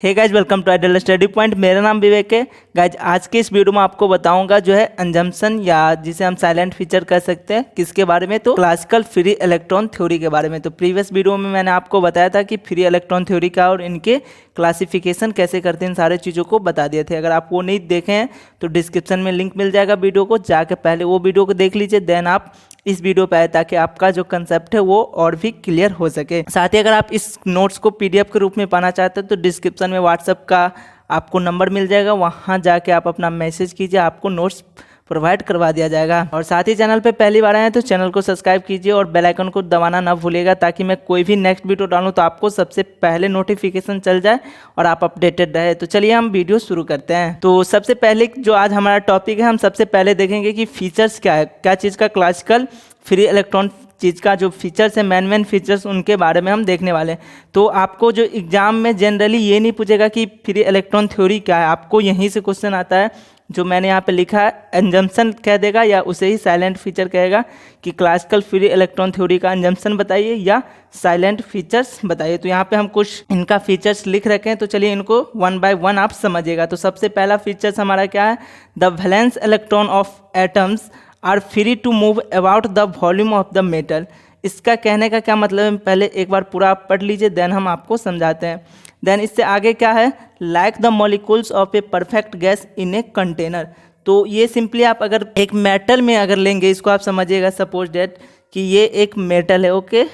Hey guys, welcome to ideal study point. मेरा नाम विवेक है। गाइज, आज के इस वीडियो में आपको बताऊंगा जो है अंजम्पशन या जिसे हम साइलेंट फीचर कह सकते हैं, किसके बारे में, तो क्लासिकल फ्री इलेक्ट्रॉन थ्योरी के बारे में। तो प्रीवियस वीडियो में मैंने आपको बताया था कि फ्री इलेक्ट्रॉन थ्योरी का और इनके क्लासिफिकेशन कैसे करते हैं, इन सारे चीज़ों को बता दिए थे। अगर आप वो नहीं देखे हैं तो डिस्क्रिप्शन में लिंक मिल जाएगा वीडियो को, जाके पहले वो वीडियो को देख लीजिए, देन आप इस वीडियो पे आए, ताकि आपका जो कंसेप्ट है वो और भी क्लियर हो सके। साथ ही अगर आप इस नोट्स को पीडीएफ के रूप में पाना चाहते हैं तो डिस्क्रिप्शन में व्हाट्सएप का आपको नंबर मिल जाएगा, वहाँ जाके आप अपना मैसेज कीजिए, आपको नोट्स प्रोवाइड करवा दिया जाएगा। और साथ ही चैनल पे पहली बार आए हैं तो चैनल को सब्सक्राइब कीजिए और बेल आइकन को दबाना ना भूलिएगा, ताकि मैं कोई भी नेक्स्ट वीडियो डालूं तो आपको सबसे पहले नोटिफिकेशन चल जाए और आप अपडेटेड रहे। तो चलिए हम वीडियो शुरू करते हैं। तो सबसे पहले जो आज हमारा टॉपिक है, हम सबसे पहले देखेंगे कि फीचर्स क्या है, क्या चीज़ का क्लासिकल फ्री इलेक्ट्रॉन चीज़ का जो फीचर्स है, मेन फीचर्स, उनके बारे में हम देखने वाले हैं। तो आपको जो एग्जाम में जनरली ये नहीं पूछेगा कि फ्री इलेक्ट्रॉन थ्योरी क्या है, आपको यहीं से क्वेश्चन आता है जो मैंने यहाँ पे लिखा है, अंजम्पशन कह देगा या उसे ही साइलेंट फीचर कहेगा कि क्लासिकल फ्री इलेक्ट्रॉन थ्योरी का अंजम्पशन बताइए या साइलेंट फीचर्स बताइए। तो यहाँ पे हम कुछ इनका फीचर्स लिख रखे हैं, तो चलिए इनको वन बाय वन आप समझिएगा। तो सबसे पहला फीचर्स हमारा क्या है, the valence electron of atoms are free to move about the volume of the metal. इसका कहने का क्या मतलब है, पहले एक बार पूरा आप पढ़ लीजिए, देन हम आपको समझाते हैं। देन इससे आगे क्या है, like the molecules of a perfect gas in a container. तो ये सिंपली आप अगर एक मेटल में अगर लेंगे, इसको आप समझिएगा, सपोज डेट कि ये एक मेटल है, ओके,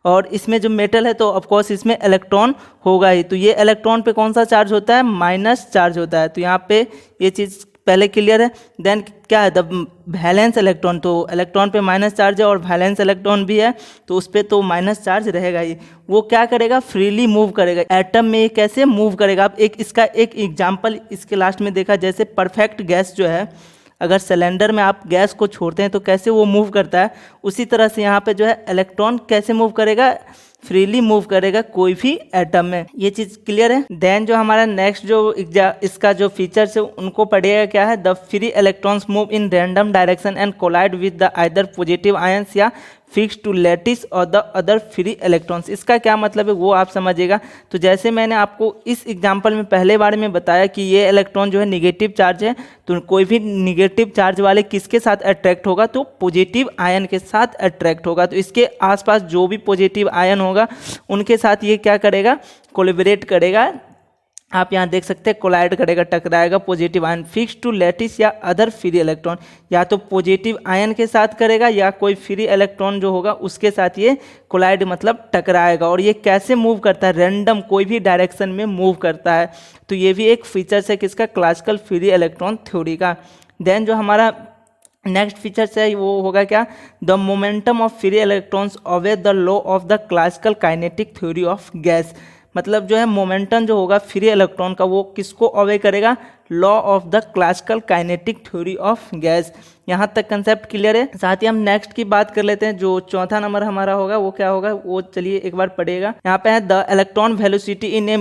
और इसमें जो मेटल है तो ऑफकोर्स इसमें इलेक्ट्रॉन होगा ही। तो ये इलेक्ट्रॉन पे कौन सा चार्ज होता है, माइनस चार्ज होता है। तो यहाँ पे ये चीज़ पहले क्लियर है। देन क्या है, द वैलेंस इलेक्ट्रॉन, तो इलेक्ट्रॉन पे माइनस चार्ज है और वैलेंस इलेक्ट्रॉन भी है, तो उस पर तो माइनस चार्ज रहेगा ही। वो क्या करेगा, फ्रीली मूव करेगा एटम में। ये कैसे मूव करेगा, आप इसका एक एग्जाम्पल इसके लास्ट में देखा, जैसे परफेक्ट गैस जो है, अगर सिलेंडर में आप गैस को छोड़ते हैं तो कैसे वो मूव करता है, उसी तरह से यहाँ पे जो है इलेक्ट्रॉन कैसे मूव करेगा, फ्रीली मूव करेगा कोई भी एटम में। ये चीज़ क्लियर है। देन जो हमारा नेक्स्ट जो इसका जो फीचर्स है उनको पढ़िएगा, क्या है, the free electrons move in random direction and collide with the either positive ions या फिक्स टू लैटिस और द अदर फ्री इलेक्ट्रॉन्स। इसका क्या मतलब है वो आप समझिएगा। तो जैसे मैंने आपको इस एग्जांपल में पहले बारे में बताया कि ये इलेक्ट्रॉन जो है निगेटिव चार्ज है, तो कोई भी निगेटिव चार्ज वाले किसके साथ अट्रैक्ट होगा, तो पॉजिटिव आयन के साथ अट्रैक्ट होगा। तो इसके आसपास जो भी पॉजिटिव आयन होगा उनके साथ ये क्या करेगा, कोलैबोरेट करेगा। आप यहाँ देख सकते हैं कोलाइड करेगा, टकराएगा positive ion, fix to lattice या अदर फ्री इलेक्ट्रॉन, या तो पॉजिटिव आयन के साथ करेगा या कोई फ्री इलेक्ट्रॉन जो होगा उसके साथ ये कोलाइड मतलब टकराएगा। और ये कैसे मूव करता है, रैंडम कोई भी डायरेक्शन में मूव करता है। तो ये भी एक फीचर्स है किसका, क्लासिकल फ्री इलेक्ट्रॉन थ्योरी का। देन जो हमारा नेक्स्ट फीचर्स है वो होगा क्या, the momentum of free electrons obey the law of the classical kinetic theory of gas. मतलब जो है मोमेंटम जो होगा फ्री इलेक्ट्रॉन का वो किसको ओबे करेगा, law of the classical kinetic theory of gas. यहाँ तक कंसेप्ट क्लियर है। साथ ही हम नेक्स्ट की बात कर लेते हैं। जो चौथा नंबर हमारा होगा वो क्या होगा, वो चलिए एक बार पढ़िएगा। यहाँ पे है the electron velocity in a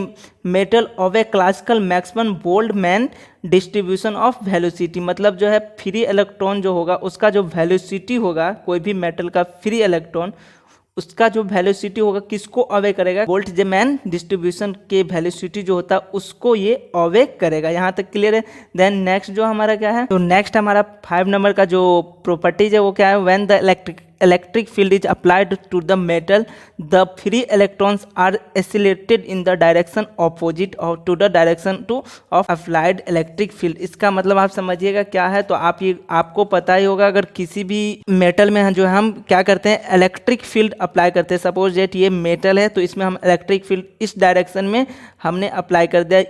metal of A classical maximum Boltzmann distribution of velocity. मतलब जो है फ्री इलेक्ट्रॉन जो होगा उसका जो वेलोसिटी होगा, कोई भी मेटल का फ्री इलेक्ट्रॉन, उसका जो वेलोसिटी होगा किसको अवे करेगा, बोल्ट्जमैन डिस्ट्रीब्यूशन के वेलोसिटी जो होता है उसको ये अवे करेगा। यहाँ तक क्लियर है। देन नेक्स्ट जो हमारा क्या है, तो नेक्स्ट हमारा 5 नंबर का जो प्रॉपर्टीज है वो क्या है, when the electric field is applied to the metal, the free electrons are accelerated in the direction opposite or to the direction to of applied electric field। इसका मतलब आप समझिएगा क्या है। तो आप ये आपको पता ही होगा, अगर किसी भी मेटल में जो हम क्या करते हैं, इलेक्ट्रिक फील्ड अप्लाई करते हैं। सपोज डेट ये मेटल है तो इसमें हम इलेक्ट्रिक फील्ड इस डायरेक्शन में हमने अप्लाई कर दिया,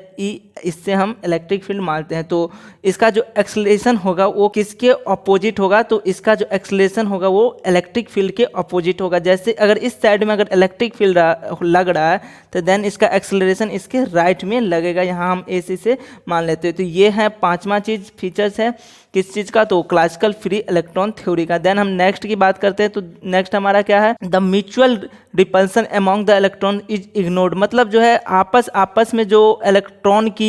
इससे हम इलेक्ट्रिक फील्ड मानते हैं। तो इसका जो एक्सेलरेशन होगा वो किसके अपोजिट होगा, तो इसका जो एक्सेलरेशन होगा वो इलेक्ट्रिक फील्ड के अपोजिट होगा। जैसे अगर इस साइड में अगर इलेक्ट्रिक फील्ड लग रहा है तो देन इसका एक्सेलरेशन इसके राइट में लगेगा। यहाँ हम AC से मान लेते हैं। तो ये है 5वां चीज़ फीचर्स है किस चीज़ का, तो क्लासिकल फ्री इलेक्ट्रॉन थ्योरी का। देन हम नेक्स्ट की बात करते हैं। तो नेक्स्ट हमारा क्या है, the mutual repulsion among the electron is ignored. मतलब जो है आपस में जो इलेक्ट्रॉन की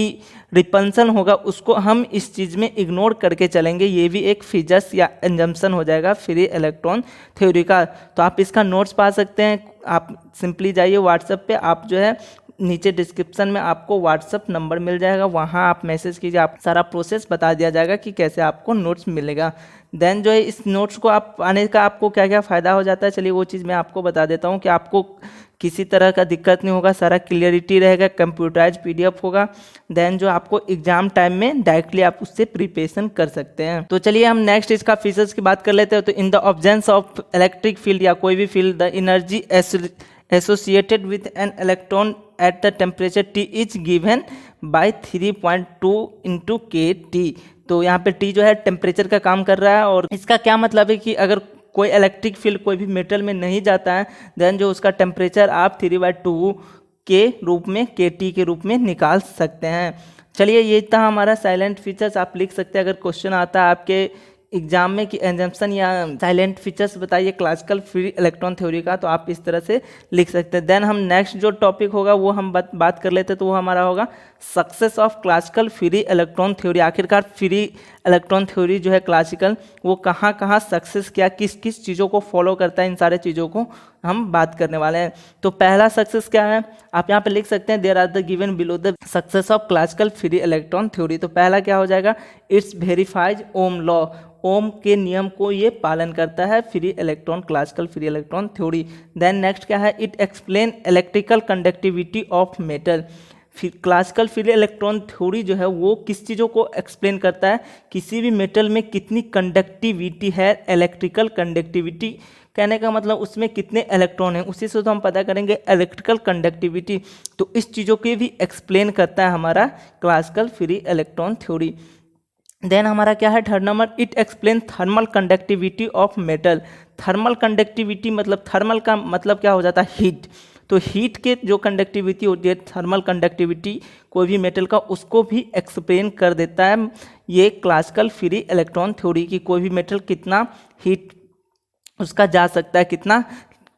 रिपल्सन होगा उसको हम इस चीज़ में इग्नोर करके चलेंगे। ये भी एक फीचर्स या अंजम्पशन हो जाएगा फ्री इलेक्ट्रॉन थ्योरी का। तो आप इसका नोट्स पा सकते हैं, आप सिंपली जाइए व्हाट्सएप पे, आप जो है नीचे डिस्क्रिप्शन में आपको व्हाट्सअप नंबर मिल जाएगा, वहाँ आप मैसेज कीजिए, आप सारा प्रोसेस बता दिया जाएगा कि कैसे आपको नोट्स मिलेगा। देन जो है इस नोट्स को आप पाने का आपको क्या क्या फ़ायदा हो जाता है, चलिए वो चीज़ मैं आपको बता देता हूँ कि आपको किसी तरह का दिक्कत नहीं होगा, सारा क्लियरिटी रहेगा, कंप्यूटराइज PDF होगा। देन जो आपको एग्जाम टाइम में डायरेक्टली आप उससे प्रिपरेशन कर सकते हैं। तो चलिए हम नेक्स्ट इसका फीचर्स की बात कर लेते हैं। तो in the absence of electric field या कोई भी field, the energy associated with an electron at the temperature T is given by 3.2 × kT। तो यहाँ पे T जो है टेम्परेचर का काम कर रहा है, और इसका क्या मतलब है कि अगर कोई इलेक्ट्रिक फील्ड कोई भी मेटल में नहीं जाता है, देन जो उसका टेम्परेचर आप 3/2 के रूप में KT के रूप में निकाल सकते हैं। चलिए ये था हमारा साइलेंट फीचर्स, आप लिख सकते हैं अगर क्वेश्चन आता है आपके एग्जाम में कि एजम्पशन या साइलेंट फीचर्स बताइए क्लासिकल फ्री इलेक्ट्रॉन थ्योरी का, तो आप इस तरह से लिख सकते हैं। देन हम नेक्स्ट जो टॉपिक होगा वो हम बात कर लेते हैं, तो वो हमारा होगा success of classical free electron theory. आखिरकार फ्री इलेक्ट्रॉन थ्योरी जो है क्लासिकल, वो कहाँ कहाँ सक्सेस किया, किस किस चीज़ों को फॉलो करता है, इन सारे चीज़ों को हम बात करने वाले हैं। तो पहला सक्सेस क्या है, आप यहाँ पे लिख सकते हैं there are the given below the success of classical free electron theory. तो पहला क्या हो जाएगा, it's verifies Ohm law, Ohm के नियम को ये पालन करता है free electron classical free electron theory. Then next क्या है, it explain electrical conductivity of metal. Classical free electron theory जो है वो किस चीज़ों को एक्सप्लेन करता है, किसी भी मेटल में कितनी कंडक्टिविटी है, इलेक्ट्रिकल कंडक्टिविटी कहने का मतलब उसमें कितने इलेक्ट्रॉन हैं, उसी से तो हम पता करेंगे इलेक्ट्रिकल कंडक्टिविटी। तो इस चीज़ों की भी एक्सप्लेन करता है हमारा classical free electron theory. Then हमारा क्या है third number, it explain thermal conductivity of metal. Thermal conductivity मतलब, थर्मल का मतलब क्या हो जाता है, हीट। तो हीट के जो कंडक्टिविटी होती है, थर्मल कंडक्टिविटी कोई भी मेटल का, उसको भी एक्सप्लेन कर देता है ये क्लासिकल फ्री इलेक्ट्रॉन थ्योरी की। कोई भी मेटल कितना हीट उसका जा सकता है, कितना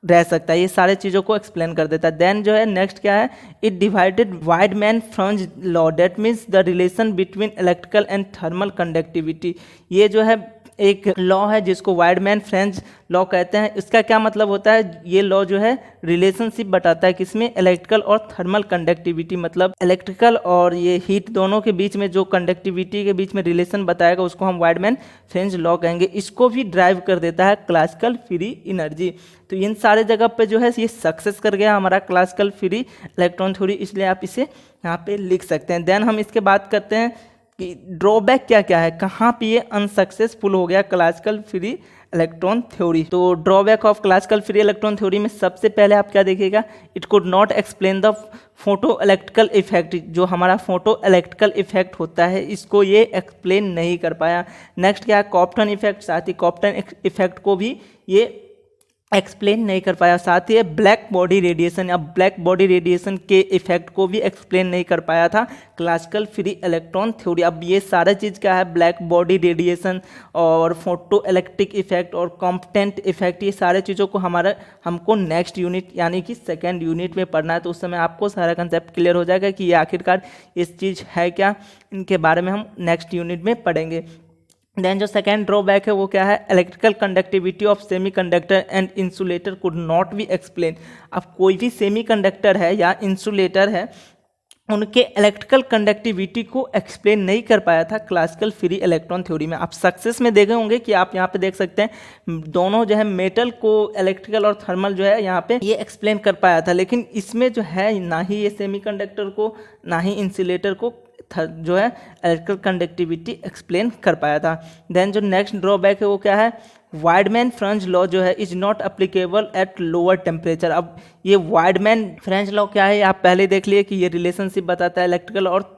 रह सकता है, ये सारे चीज़ों को एक्सप्लेन कर देता है। देन जो है नेक्स्ट क्या है, it divided Wiedemann Franz law, that means the relation between electrical and thermal conductivity. ये जो है एक लॉ है जिसको वाइडमैन फ्रेंच लॉ कहते हैं। इसका क्या मतलब होता है, ये लॉ जो है रिलेशनशिप बताता है किसमें, इलेक्ट्रिकल और थर्मल कंडक्टिविटी, मतलब इलेक्ट्रिकल और ये हीट दोनों के बीच में जो कंडक्टिविटी के बीच में रिलेशन बताएगा उसको हम वाइडमैन फ्रेंच लॉ कहेंगे। इसको भी ड्राइव कर देता है क्लासिकल फ्री एनर्जी। तो इन सारे जगह पे जो है ये सक्सेस कर गया हमारा क्लासिकल फ्री इलेक्ट्रॉन थ्योरी, इसलिए आप इसे यहाँ पे लिख सकते हैं। देन हम इसके बात करते हैं कि ड्रॉबैक क्या क्या है, कहाँ पे ये अनसक्सेसफुल हो गया क्लासिकल फ्री इलेक्ट्रॉन थ्योरी। तो drawback of classical free electron theory में सबसे पहले आप क्या देखिएगा, it could not explain the photo electrical effect. जो हमारा फोटो इलेक्ट्रिकल इफेक्ट होता है इसको ये एक्सप्लेन नहीं कर पाया। नेक्स्ट क्या है, कॉप्टन इफेक्ट, साथ ही कॉप्टन इफेक्ट को भी ये एक्सप्लेन नहीं कर पाया। साथ ही ब्लैक बॉडी रेडिएशन या ब्लैक बॉडी रेडिएशन के इफेक्ट को भी एक्सप्लेन नहीं कर पाया था क्लासिकल फ्री इलेक्ट्रॉन थ्योरी। अब ये सारा चीज़ क्या है, ब्लैक बॉडी रेडिएशन और फोटो इलेक्ट्रिक इफेक्ट और कॉम्पटेंट इफेक्ट, ये सारे चीज़ों को हमको नेक्स्ट यूनिट यानी कि सेकेंड यूनिट में पढ़ना है। तो उस समय आपको सारा कंसेप्ट क्लियर हो जाएगा कि ये आखिरकार इस चीज़ है क्या, इनके बारे में हम नेक्स्ट यूनिट में पढ़ेंगे। देन जो सेकेंड ड्रॉबैक है वो क्या है, electrical conductivity of semiconductor and insulator could not be explain. अब कोई भी सेमीकंडक्टर है या इंसुलेटर है, उनके इलेक्ट्रिकल कंडक्टिविटी को एक्सप्लेन नहीं कर पाया था क्लासिकल फ्री इलेक्ट्रॉन थ्योरी में। आप सक्सेस में देखे होंगे कि आप यहाँ पे देख सकते हैं दोनों जो है मेटल को इलेक्ट्रिकल और थर्मल जो है यहाँ पे ये एक्सप्लेन कर पाया था, लेकिन इसमें जो है ना ही ये सेमीकंडक्टर को ना ही इंसुलेटर को जो है इलेक्ट्रिकल कंडक्टिविटी एक्सप्लेन कर पाया था। देन जो नेक्स्ट ड्रॉबैक है वो क्या है, वाइडमैन फ्रेंच लॉ जो है is not applicable at lower temperature. अब ये वाइडमैन फ्रेंच लॉ क्या है, आप पहले देख लिए कि ये रिलेशनशिप बताता है इलेक्ट्रिकल और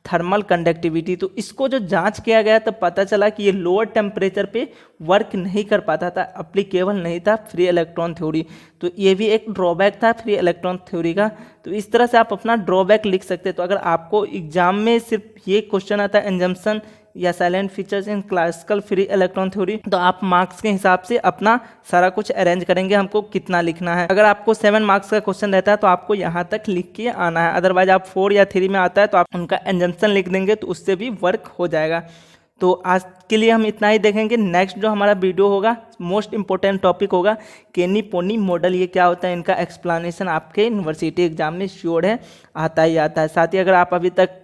थर्मल कंडक्टिविटी। तो इसको जो जांच किया गया तब पता चला कि ये लोअर टेम्परेचर पे वर्क नहीं कर पाता था, अप्लीकेबल नहीं था फ्री इलेक्ट्रॉन थ्योरी। तो ये भी एक ड्रॉबैक था फ्री इलेक्ट्रॉन थ्योरी का। तो इस तरह से आप अपना ड्रॉबैक लिख सकते हैं। तो अगर आपको एग्जाम में सिर्फ ये क्वेश्चन आता है एजम्पशन या salient features in classical free electron theory, तो आप मार्क्स के हिसाब से अपना सारा कुछ अरेंज करेंगे हमको कितना लिखना है। अगर आपको 7 मार्क्स का क्वेश्चन रहता है तो आपको यहाँ तक लिख के आना है, अदरवाइज आप 4 या 3 में आता है तो आप उनका एजम्पशन लिख देंगे तो उससे भी वर्क हो जाएगा। तो आज के लिए हम इतना ही देखेंगे। नेक्स्ट जो हमारा वीडियो होगा, मोस्ट इंपॉर्टेंट टॉपिक होगा केनी पोनी मॉडल, ये क्या होता है, इनका एक्सप्लेनेशन आपके यूनिवर्सिटी एग्जाम में श्योर है आता ही आता है। साथ ही अगर आप अभी तक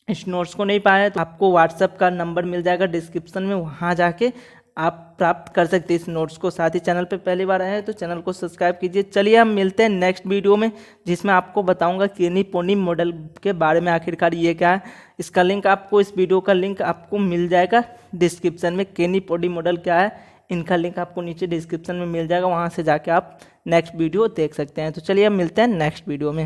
इस नोट्स को नहीं पाए तो आपको व्हाट्सएप का नंबर मिल जाएगा डिस्क्रिप्शन में, वहाँ जाके आप प्राप्त कर सकते हैं इस नोट्स को। साथ ही चैनल पे पहली बार आए हैं तो चैनल को सब्सक्राइब कीजिए। चलिए हम मिलते हैं नेक्स्ट वीडियो में, जिसमें आपको बताऊंगा केनी पोनी मॉडल के बारे में, आखिरकार ये क्या है। इसका लिंक आपको, इस वीडियो का लिंक आपको मिल जाएगा डिस्क्रिप्शन में। केनी पोनी मॉडल क्या है, इनका लिंक आपको नीचे डिस्क्रिप्शन में मिल जाएगा, वहाँ से जाके आप नेक्स्ट वीडियो देख सकते हैं। तो चलिए हम मिलते हैं नेक्स्ट वीडियो में।